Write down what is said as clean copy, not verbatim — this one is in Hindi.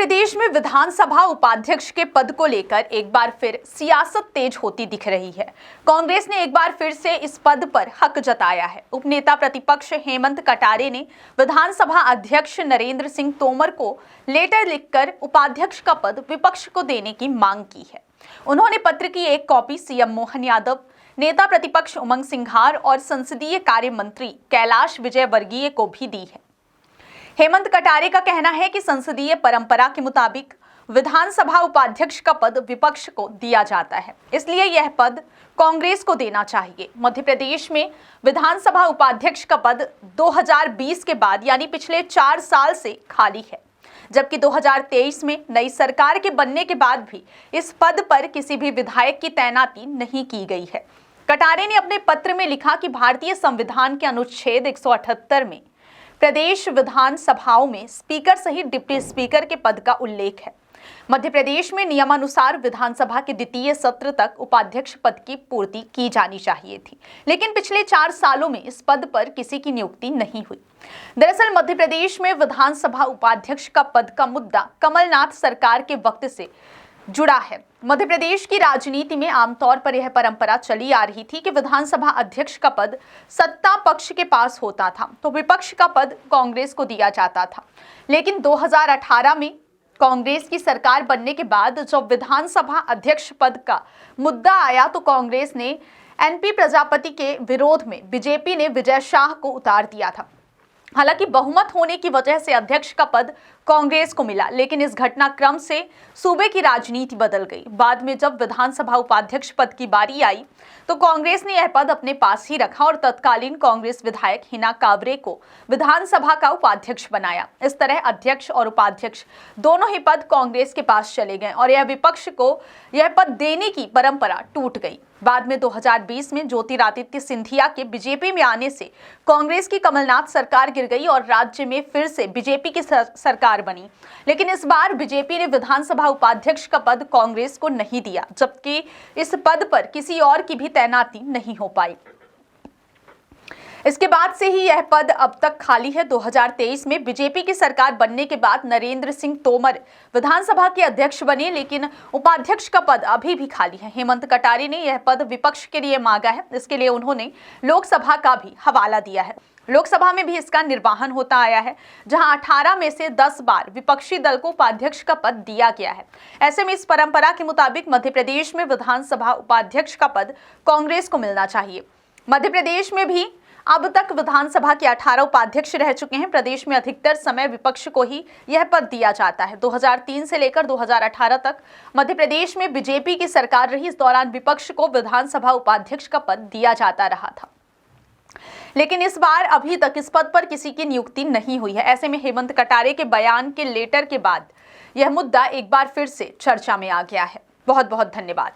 प्रदेश में विधानसभा उपाध्यक्ष के पद को लेकर एक बार फिर सियासत तेज होती दिख रही है। कांग्रेस ने एक बार फिर से इस पद पर हक जताया है। उपनेता प्रतिपक्ष हेमंत कटारे ने विधानसभा अध्यक्ष नरेंद्र सिंह तोमर को लेटर लिखकर उपाध्यक्ष का पद विपक्ष को देने की मांग की है। उन्होंने पत्र की एक कॉपी सीएम मोहन यादव, नेता प्रतिपक्ष उमंग सिंघार और संसदीय कार्य मंत्री कैलाश विजयवर्गीय को भी दी है। हेमंत कटारे का कहना है कि संसदीय परंपरा के मुताबिक विधानसभा उपाध्यक्ष का पद विपक्ष को दिया जाता है, इसलिए यह पद कांग्रेस को देना चाहिए। मध्य प्रदेश में विधानसभा उपाध्यक्ष का पद 2020 के बाद यानी पिछले 4 साल से खाली है, जबकि 2023 में नई सरकार के बनने के बाद भी इस पद पर किसी भी विधायक की तैनाती नहीं की गई है। कटारे ने अपने पत्र में लिखा कि भारतीय संविधान के अनुच्छेद 178 में प्रदेश विधानसभाओं में स्पीकर सहित डिप्टी स्पीकर के पद का उल्लेख है। मध्य प्रदेश में नियमानुसार विधानसभा के द्वितीय सत्र तक उपाध्यक्ष पद की पूर्ति की जानी चाहिए थी, लेकिन पिछले 4 सालों में इस पद पर किसी की नियुक्ति नहीं हुई। दरअसल मध्य प्रदेश में विधानसभा उपाध्यक्ष का पद का मुद्दा कमलनाथ सरकार के वक्त से जुड़ा है। मध्य प्रदेश की राजनीति में आमतौर पर यह परंपरा चली आ रही थी कि विधानसभा अध्यक्ष का पद सत्ता पक्ष के पास होता था तो विपक्ष का पद कांग्रेस को दिया जाता था। लेकिन 2018 में कांग्रेस की सरकार बनने के बाद जब विधानसभा अध्यक्ष पद का मुद्दा आया तो कांग्रेस ने एनपी प्रजापति के विरोध में बीजेपी ने विजय शाह को उतार दिया था। हालांकि बहुमत होने की वजह से अध्यक्ष का पद कांग्रेस को मिला, लेकिन इस घटनाक्रम से सूबे की राजनीति बदल गई। बाद में जब विधानसभा उपाध्यक्ष पद की बारी आई तो कांग्रेस ने यह पद अपने पास ही रखा और तत्कालीन कांग्रेस विधायक हिना कांवरे को विधानसभा का उपाध्यक्ष बनाया। इस तरह अध्यक्ष और उपाध्यक्ष दोनों ही पद कांग्रेस के पास चले गए और यह विपक्ष को यह पद देने की परंपरा टूट गई। बाद में 2020 में ज्योतिरादित्य सिंधिया के बीजेपी में आने से कांग्रेस की कमलनाथ सरकार गिर गई और राज्य में फिर से बीजेपी की सरकार बनी। लेकिन इस बार बीजेपी ने विधानसभा उपाध्यक्ष का पद कांग्रेस को नहीं दिया, जबकि इस पद पर किसी और की भी तैनाती नहीं हो पाई। इसके बाद से ही यह पद अब तक खाली है। 2023 में बीजेपी की सरकार बनने के बाद नरेंद्र सिंह तोमर विधानसभा के अध्यक्ष बने, लेकिन उपाध्यक्ष का पद अभी भी खाली है। हेमंत कटारे ने यह पद विपक्ष के लिए मांगा है। इसके लिए उन्होंने लोकसभा का भी हवाला दिया है। लोकसभा में भी इसका निर्वहन होता आया है, जहां 18 में से 10 बार विपक्षी दल को उपाध्यक्ष का पद दिया गया है। ऐसे में इस परंपरा के मुताबिक मध्य प्रदेश में विधानसभा उपाध्यक्ष का पद कांग्रेस को मिलना चाहिए। मध्य प्रदेश में भी अब तक विधानसभा के 18 उपाध्यक्ष रह चुके हैं। प्रदेश में अधिकतर समय विपक्ष को ही यह पद दिया जाता है। 2003 से लेकर 2018 तक मध्य प्रदेश में बीजेपी की सरकार रही। इस दौरान विपक्ष को विधानसभा उपाध्यक्ष का पद दिया जाता रहा था, लेकिन इस बार अभी तक इस पद पर किसी की नियुक्ति नहीं हुई है। ऐसे में हेमंत कटारे के बयान के लेटर के बाद यह मुद्दा एक बार फिर से चर्चा में आ गया है। बहुत बहुत धन्यवाद।